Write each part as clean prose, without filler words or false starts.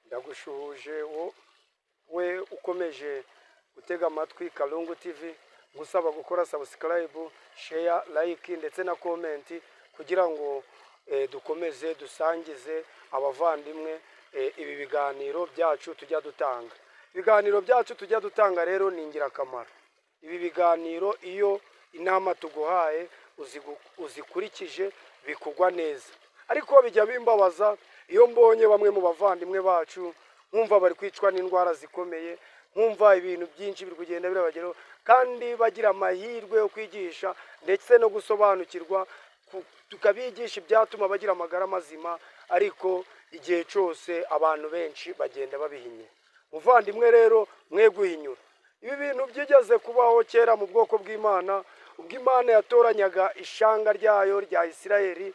ndagushuhuje we ukomeje gutega amatwi Kalungu TV, gusaba gukora subscribe, share, like ndetse na comment kugira ngo dukomeze dusangize abavandimwe ibi biganiro byacu tujya dutanga. Ibiganiro byacu tujya dutanga rero ni ingirakamaro. Ibi biganiro iyo inama tuguhaye uzikurikije bikugwa neza, ariko bijya bimbabaza iyo mbonye bamwe mu bavandimwe bacu nkumva bari kwicwa n'indwara zikomeye, nkumva ibintu byinshi biri kugenda birabageraho, kandi bagira amahirwe yo kwigisha ndetse no gusobanukirwa, tukabigisha ibyatuma bagira amagara mazima, ariko igihe cyose abantu benshi bagenda babihinye. Muvandimwe rero, mwe guhinyura ibi bintu byigeze kubaho kera mu bwoko bw'Imana, ubwo Imana yatoranyaga ishanga ryayo rya Isirayeli,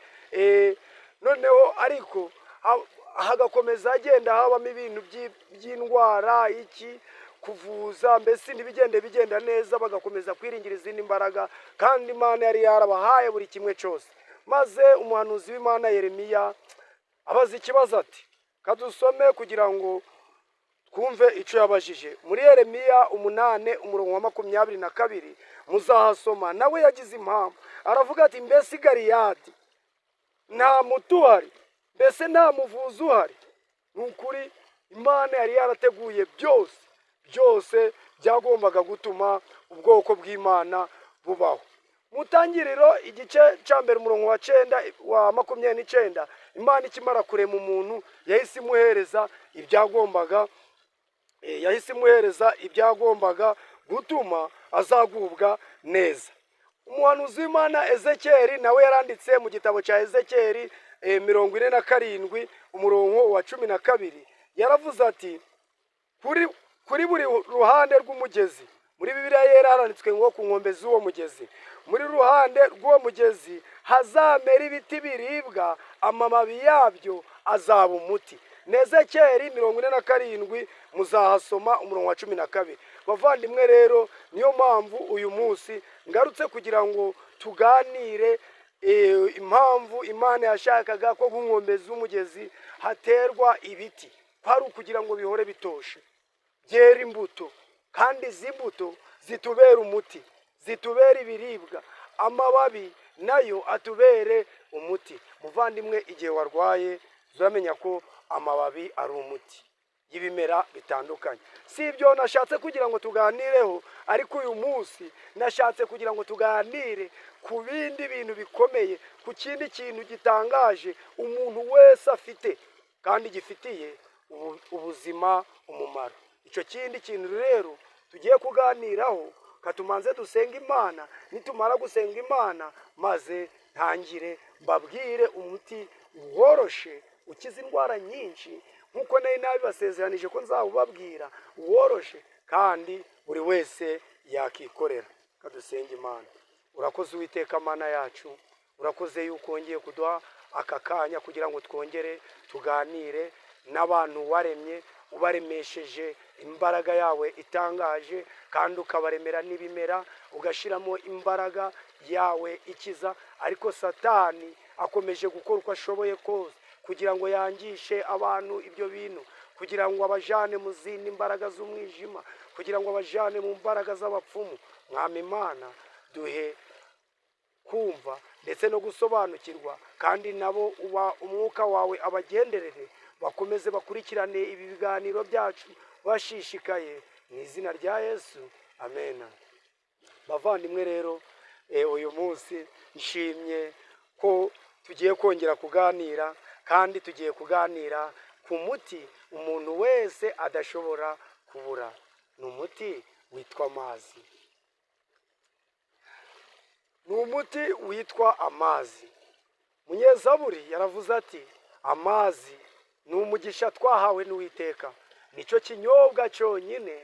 noneho ariko hagakomeza agenda habamo ibintu by'indwara kuvuza, mbese bigenda neza, bagakomeza kwiringira izindi mbaraga, kandi Imana yari yarabahaye buri kimwe cyose. Maze umuhanuzi w'Imana Yeremiya abaza ikibazo ati, kadusome kugira ngo twumve icyo yabajije. Muri Yeremiya 8:22 muzahasoma, nawe yagize impamvu, aravuga ati, mbese Galiyadi nta muti uhari, mbese nta muvuzi uhari? Ni ukuri Imana yari yarateguye byose byagombaga gutuma ubwoko bw'Imana bubaho. Mutangiriro igice cya mbere umurongo wa 29, Imana ikimara kurema umuntu yahise imuhereza ibyagombaga gutuma azagubwa neza. Umuhanuzi w'Imana Ezekiyeli nawe yaranditse mu gitabo cya Ezekiyeli 47 umurongo wa 12, yaravuze ati, kuri buri ruhande rw'umugezi, muri Bibiliya yera haranditswe ngo ku nkombe z'uwo mugezi, muri ruhande rw'uwo mugezi hazamera ibiti biribwa, amababi yabyo azaba umuti. Ezekiyeli 47 muzahasoma umurongo wa 12. Bavandimwe rero, niyo mpamvu uyu munsi ngarutse kugira ngo tuganire impamvu Imana yashakaga ko ku nkombe z'umugezi haterwa ibiti, kwari kugira ngo bihore bitoshe, byera imbuto, kandi izi mbuto zitubera umuti, zitubera ibiribwa, amababi nayo atubere umuti. Muvandimwe, igihe warwaye uzamenya ko amababi ari umuti y'ibimera bitandukanye. Si ibyo nashatse kugira ngo tuganireho, ariko uyu munsi nashatse kugira ngo tuganire ku bindi bintu bikomeye, ku kindi kintu gitangaje umuntu wese afite kandi gifitiye ubuzima umumaro. Icyo kindi kintu rero tugiye kuganiraho, katumanze dusenga Imana. Nitumara gusenga Imana, maze ntangire mbabwire umuti woroshe ukiza indwara nyinshi, nkuko nari nabibasezeranije ko nzawubabwira, woroshe kandi buri wese yakikorera. Kadusenge Imana. Urakoze Uwiteka Mana yacu, urakoze yuko wongeye kuduha aka kanya kugira ngo twongere tuganire n'abantu waremye, ubaremesheje imbaraga yawe itangaje, kandi ukabaremera n'ibimera, ugashiramo imbaraga yawe ikiza, ariko Satani akomeje gukora uko ashoboye kose kugira ngo yangishe abantu ibyo bintu, kugira ngo abajane mu zindi mbaraga z'umwijima, kugira ngo abajane mu mbaraga z'abapfumu. Mwami Imana, duhe kumva ndetse no gusobanukirwa, kandi nabo umwuka wawe abagenderere, bakomeze bakurikirane ibi biganiro byacu bashishikaye, mu izina rya Yesu, amen. Bavandimwe rero, uyu munsi nshimye ko tugiye kongera kuganira, kandi tugiye kuganira ku muti umuntu wese adashobora kubura. Ni umuti witwa amazi. Ni umuti witwa amazi. Munyezaburi yaravuze ati, amazi ni umugisha twahawe n'Uwiteka, nicyo kinyobwa cyonyine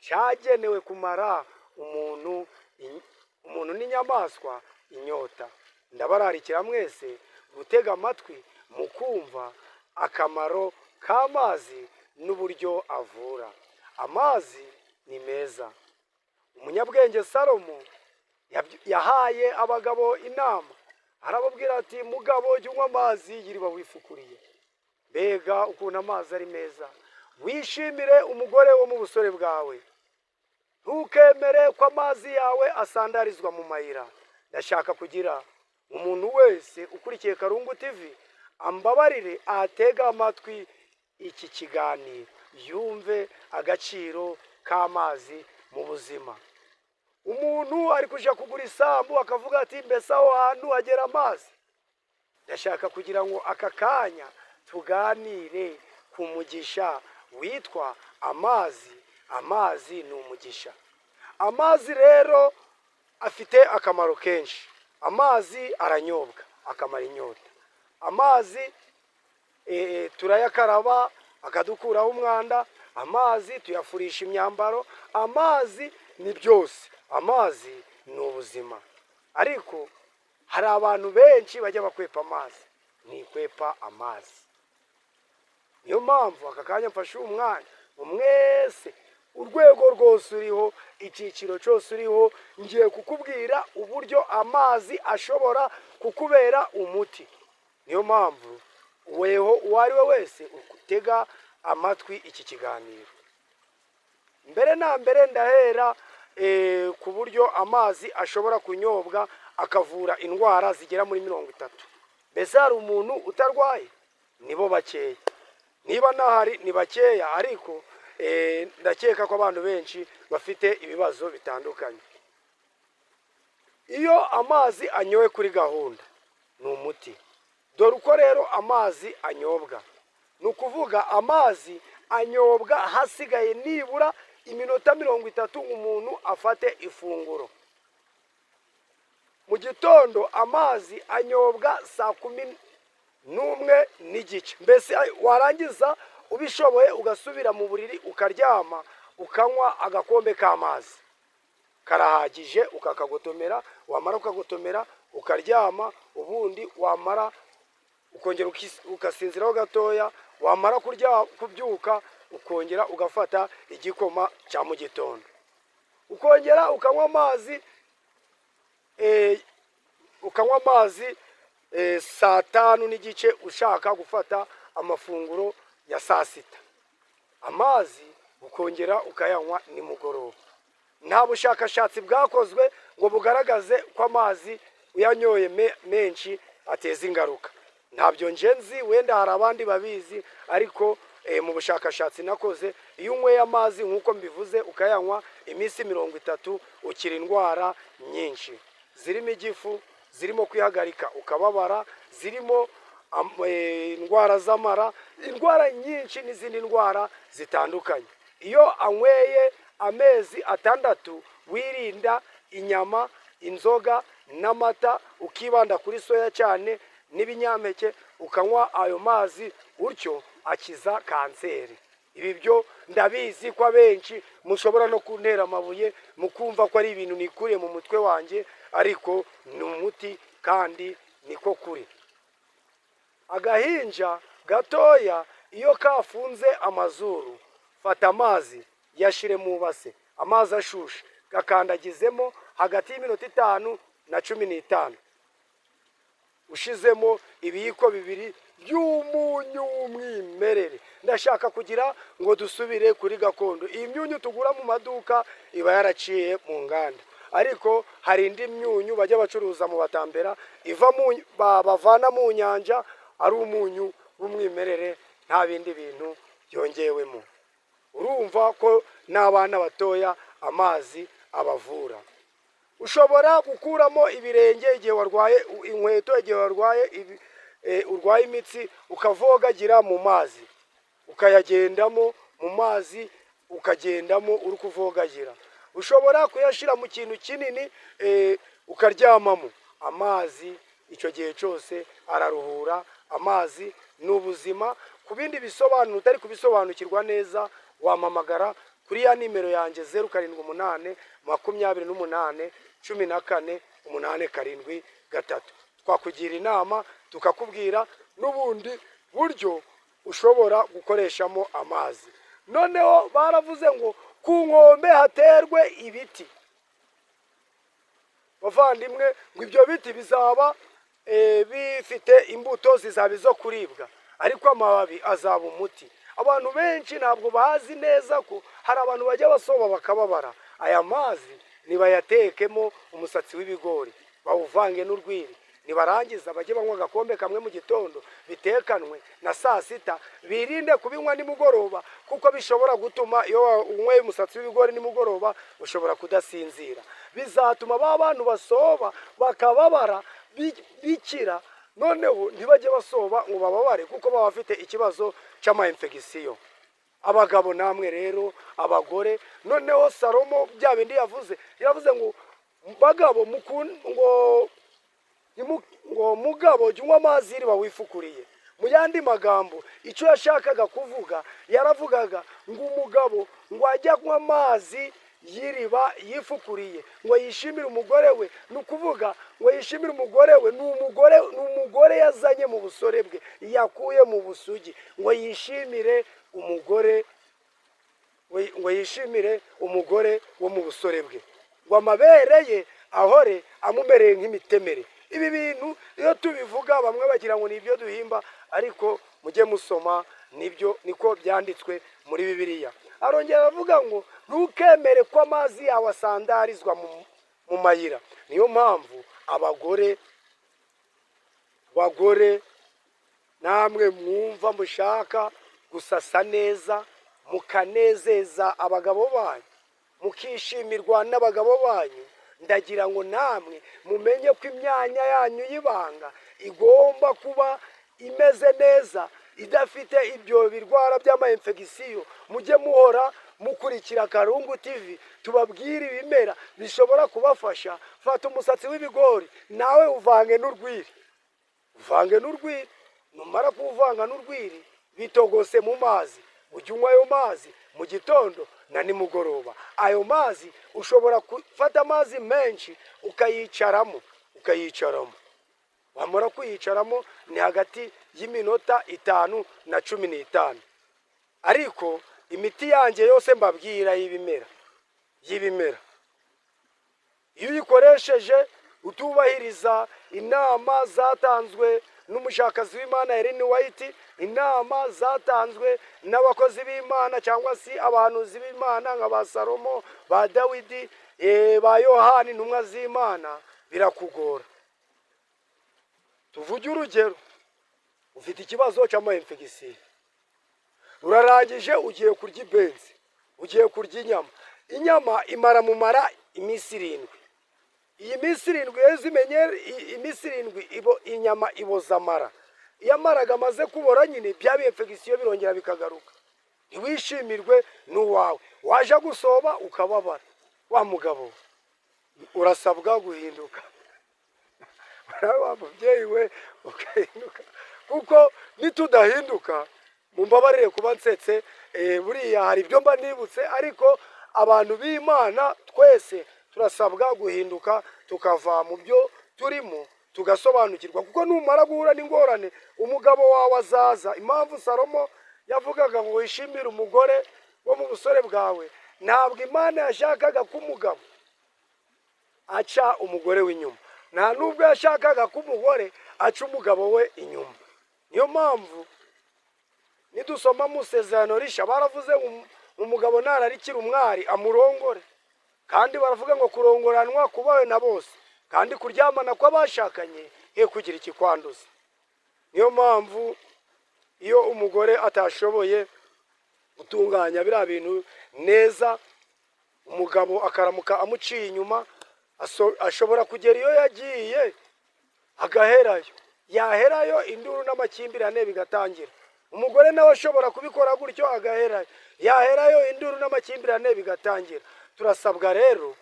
cyagenewe kumara umuntu n'inyamaswa inyota. Ndabararikira mwese gutega amatwi mu kumva akamaro k'amazi n'uburyo avura. Amazi ni meza. Umunyabwenge Salomo yahaye abagabo inama, arababwira ati, mugabo jya unywa amazi y'iriba wifukuriye. Mbega ukuntu amazi ari meza! wishimire umugore wo mu busore bwawe, ntukemere ko amazi yawe asandarizwa mu mayira. Ndashaka kugira umuntu wese ukurikiye Karungu TV ambabarire atega amatwi iki kiganiro, yumve agaciro k'amazi mu buzima. Umuntu ari kuja kugura isambu akavuga ati mbese aho hantu hagera amazi. Ndashaka kugira ngo aka kanya tuganire ku mugisha witwa amazi. Amazi ni umugisha. Amazi rero afite akamaro kenshi. Amazi aranyobwa akamara inyota. Amazi turayakaraba akadukuraho umwanda. Amazi tuyafurisha imyambaro. Amazi ni byose. Amazi ni ubuzima. Ariko hari abantu benshi bajya bakwepa amazi. Nikwepa amazi. Niyo mpamvu aka kanya mfashe umwanya mwese urwego rwose uriho, icyiciro cyose uriho, ngiye kukubwira uburyo amazi ashobora kukubera umuti. Niyo mpamvu weho uwo ari we wese utega amatwi iki kiganiro. Mbere na mbere ndahera ku buryo amazi ashobora kunyobwa akavura indwara zigera muri 30. Mbese hari umuntu utarwaye? Nibo bakeya. Niba nahari ni bakeya, ariko ndakeka ko abantu benshi bafite ibibazo bitandukanye. Iyo amazi anyowe kuri gahunda ni umuti. Dore uko rero amazi anyobwa. Ni ukuvuga amazi anyobwa hasigaye nibura iminota 30 umuntu afate ifunguro. Mu gitondo amazi anyobwa saa 11 n'igice. Mbese warangiza ubishoboye ugasubira mu buriri ukaryama ukanywa agakombe k'amazi. Karahagije ukakagotomera, wamara ukagotomera ukaryama, ubundi wamara ukongera ukasinziraho gatoya, wamara kubyuka ukongera ugafata igikoma cya mu gitondo. Ukongera ukanywa amazi saa 5 n'igice ushaka gufata amafunguro ya saa 6. Amazi ukongera ukayanywa nimugoroba. Nta bushakashatsi bwakozwe ngo bugaragaze ko amazi uyanyoye menshi ateza ingaruka. Ntabyo njenzi, wenda hari abandi babizi, ariko mu bushakashatsi nakoze, iyo unyweye amazi nk'uko mbivuze ukayanywa iminsi 30 ukira indwara nyinshi. Zirimo igifu, zirimo kwihagarika ukababara, zirimo indwara z'amara, indwara nyinshi n'izindi ndwara zitandukanye. Iyo anyweye amezi 6 wirinda inyama, inzoga n'amata, ukibanda kuri soya cyane n'ibinyampeke, ukanywa ayo mazi, utyo akiza kanseri. Ibi byo ndabizi ko abenshi mushobora no kuntera amabuye mukumva ko ari ibintu nikuriye mu mutwe wanjye, ariko ni umuti kandi niko kuri. Agahinja gatoya iyo kafunze amazuru, fata amazi yashire mu base, amazi ashushe, gakandagizemo hagati y'iminota 5 na 15. Ushizemo ibiyiko 2 by'umunyu w'umwimerere. Ndashaka kugira ngo dusubire kuri gakondo. Iyi myunyu tugura mu maduka iba yaraciye mu nganda, ariko hari indi myunyu bajya bacuruza mu batambera bavana mu nyanja, ari umunyu w'umwimerere, nta bindi bintu byongewemo. Urumva ko n'abana batoya amazi abavura. Ushobora gukuramo ibirenge igihe warwaye inkweto, igihe urwaye imitsi, ukavogagira mu mazi, ukayagendamo mu mazi, ukagendamo uri kuvogagira. Ushobora kuyashira mu kintu kinini ukaryamamo. Amazi icyo gihe cyose araruhura. Amazi ni ubuzima. Ku bindi bisobanuro utari kubisobanukirwa neza, wampamagara kuri ya nimero yanjye 078 28 14 873. Twakugira inama tukakubwira n'ubundi buryo ushobora gukoreshamo amazi. Noneho baravuze ngo ku nkombe haterwe ibiti. Bavandimwe, ngo ibyo biti bizaba bifite imbuto zizaba izo kuribwa, ariko amababi azaba umuti. abantu benshi ntabwo bazi neza ko hari abantu bajya basoba bakababara. Aya mazi nibayatekemo umusatsi w'ibigori bawuvange n'urwiri, nibarangiza bajye banywa agakombe kamwe mu gitondo bitekanwe na saa sita, birinde kubinywa nimugoroba kuko bishobora gutuma iyo unyweye umusatsi w'ibigori nimugoroba ushobora kudasinzira, bizatuma ba bantu basoba bakababara bikira, noneho ntibajye basoba ngo bababare kuko baba bafite ikibazo cy'ama-infection. Abagabo namwe rero, abagore, noneho Salomo bya bindi yavuze ngo bagabo ngo mugabo jya unywa amazi y'iriba wifukuriye. Mu yandi magambo icyo yashakaga kuvuga, yaravugaga ngo umugabo ngo ajya kunywa amazi y'iriba yifukuriye, ngo yishimire umugore we. Ni ukuvuga ngo yishimire umugore we, ni umugore yazanye mu busore bwe, yakuye mu busugi, ngo yishimire umugore, ngo yishimire umugore wo mu busore bwe, ngo amabere ye ahore amumereye nk'imitemere. Ibi bintu iyo tubivuga bamwe bagira ngo ni ibyo duhimba, ariko mujye musoma, niko byanditswe muri Bibiliya. Arongera avuga ngo ntukemere ko amazi yawe asandarizwa mu mayira. Niyo mpamvu bagore namwe mwumva mushaka gusasa neza, mukanezeza abagabo banyu, mukishimirwa n'abagabo banyu, ndagira ngo namwe mumenye ko imyanya yanyu y'ibanga igomba kuba imeze neza, idafite ibyo birwara by'ama-infection. Mujye muhora mukurikira Karungu TV, tubabwire ibimera bishobora kubafasha. Fata umusatsi w'ibigori nawe uvange n'urwiri, numara kuwuvanga n'urwiri bitogose mu mazi, ujye unywa ayo mazi mu gitondo na nimugoroba. Ayo mazi ushobora gufata amazi menshi ukayicaramo, wamara kuyicaramo ni hagati y'iminota 5 na 15. Ariko imiti yanjye yose mbabwira y'ibimera iyo uyikoresheje utubahiriza inama zatanzwe n'umushakazi w'Imana Ellen White, inama zatanzwe n'abakozi b'Imana cyangwa si abahanuzi b'Imana nka ba Salomo, ba Dawidi, ba Yohani intumwa z'Imana, birakugora. Tuvuge urugero, ufite ikibazo cy'ama-infection, urarangije ugiye kurya ibenzi, ugiye kurya inyama imara mu mara iminsi 7. Iyi minsi 7 iyo zimenye iminsi 7 inyama iboza amara. Iyo amaraga amaze kubora nyine bya infection birongera bikagaruka. Ntiwishimirwe n'uwawe, waje gusoba ukababara. Wa mugabo urasabwa guhinduka. Wa mubyeyi we ukahinduka, kuko nitudahinduka mumbabarire kuba nsetse, buriya hari ibyo mba nibutse, ariko abantu b'Imana twese turasabwa guhinduka, tukava mu byo turimo tugasobanukirwa, kuko numara guhura n'ingorane umugabo wawe azaza. Impamvu Salomo yavugaga ngo wishimire umugore wo mu busore bwawe, ntabwo Imana yashakaga ko umugabo aca umugore w'inyuma, nta nubwo yashakaga ko umugore aca umugabo we inyuma. Niyo mpamvu nidusoma mu Isezerano Rishya baravuze umugabo nararikira umwari amurongore, kandi baravuga ngo kurongoranwa kubawe na bose, kandi kuryamana kw'abashakanye he kugira ikikwanduza. Niyo mpamvu iyo umugore atashoboye gutunganya biriya bintu neza, umugabo akaramuka amuciye inyuma, ashobora kugera iyo yagiye agaherayo, yaherayo induru n'amakimbirane bigatangira. Umugore nawe ashobora kubikora gutyo agaherayo, yaherayo induru n'amakimbirane bigatangira. Turasabwa rero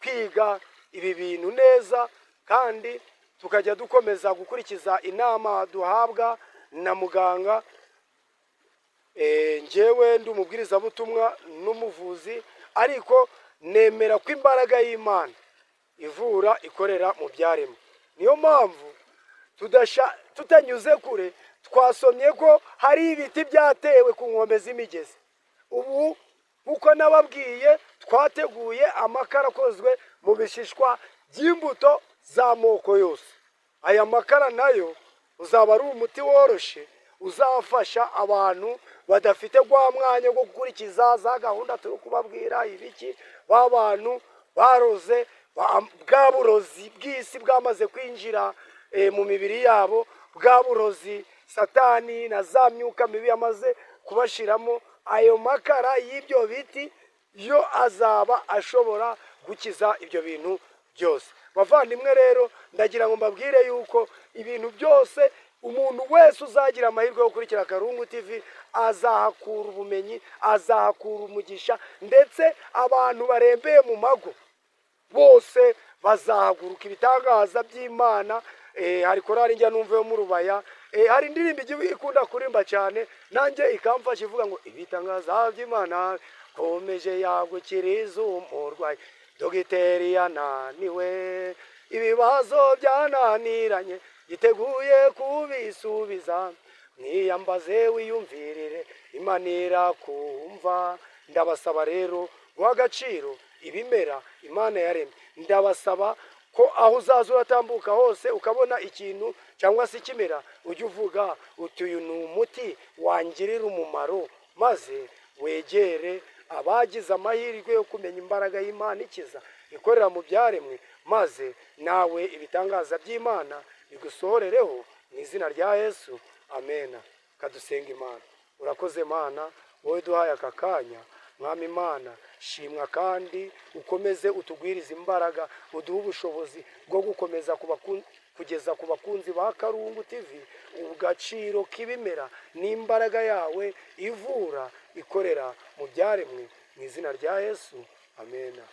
kwiga ibi bintu neza, kandi tukajya dukomeza gukurikiza inama duhabwa na muganga. Njyewe ndi umubwirizabutumwa n'umuvuzi, ariko nemera ko imbaraga y'Imana ivura ikorera mu byaremwe. Niyo mpamvu tutanyuze kure twasomye ko hari ibiti byatewe ku nkombe z'imigezi. Ubu kuko nababwiye twateguye amakara akozwe mu bishishwa by'imbuto z'amoko yose. Aya makara nayo uzaba ari umuti woroshye uzafasha abantu badafite gwa mwanya wo gukurikiza za gahunda turi kubabwira ibiki, ba bantu baroze bwa burozi bw'isi bwamaze kwinjira mu mibiri yabo, bwa burozi satani na za myuka mibi yamaze kubashiramo, ayo makara y'ibyo biti yo azaba ashobora gukiza ibyo bintu byose. Bavandimwe rero, ndagira ngo mbabwire yuko ibintu byose umuntu wese uzagira amahirwe yo gukurikira Karungu TV azahakura ubumenyi, azahakura umugisha, ndetse abantu barembeye mu mago bose bazahaguruka ibitangaza by'Imana. Hari korari njya numva yo mu Rubaya, hari indirimbo ikunda kurimba cyane, nanjye ikamfasha ivuga ngo ibitangaza by'Imana komeje yagukiriza umurwayi, dogiteri yananiwe, ibibazo byananiranye yiteguye kubisubiza, mwiyambaze wiyumvirire, Imana irakumva. Ndabasaba rero guha agaciro ibimera Imana yaremye. Ndabasaba ko aho uzaza uratambuka hose ukabona ikintu cyangwa se ikimera, ujye uvuga uti uyu ni umuti wangirira umumaro, maze wegere abagize amahirwe yo kumenya imbaraga y'Imana ikiza ikorera mu byaremwe, maze nawe ibitangaza by'Imana bigusohorereho mu izina rya Yesu, amena. Kadusenga Imana. Urakoze Mana, wowe duhaye aka kanya. Mwami Imana, shimwa kandi ukomeze utugwiriza imbaraga, uduhe ubushobozi bwo gukomeza kugeza ku bakunzi ba Karungu TV ubugaciro k'ibimera n'imbaraga yawe ivura ikorera mu byaremwe, mu izina rya Yesu, amena.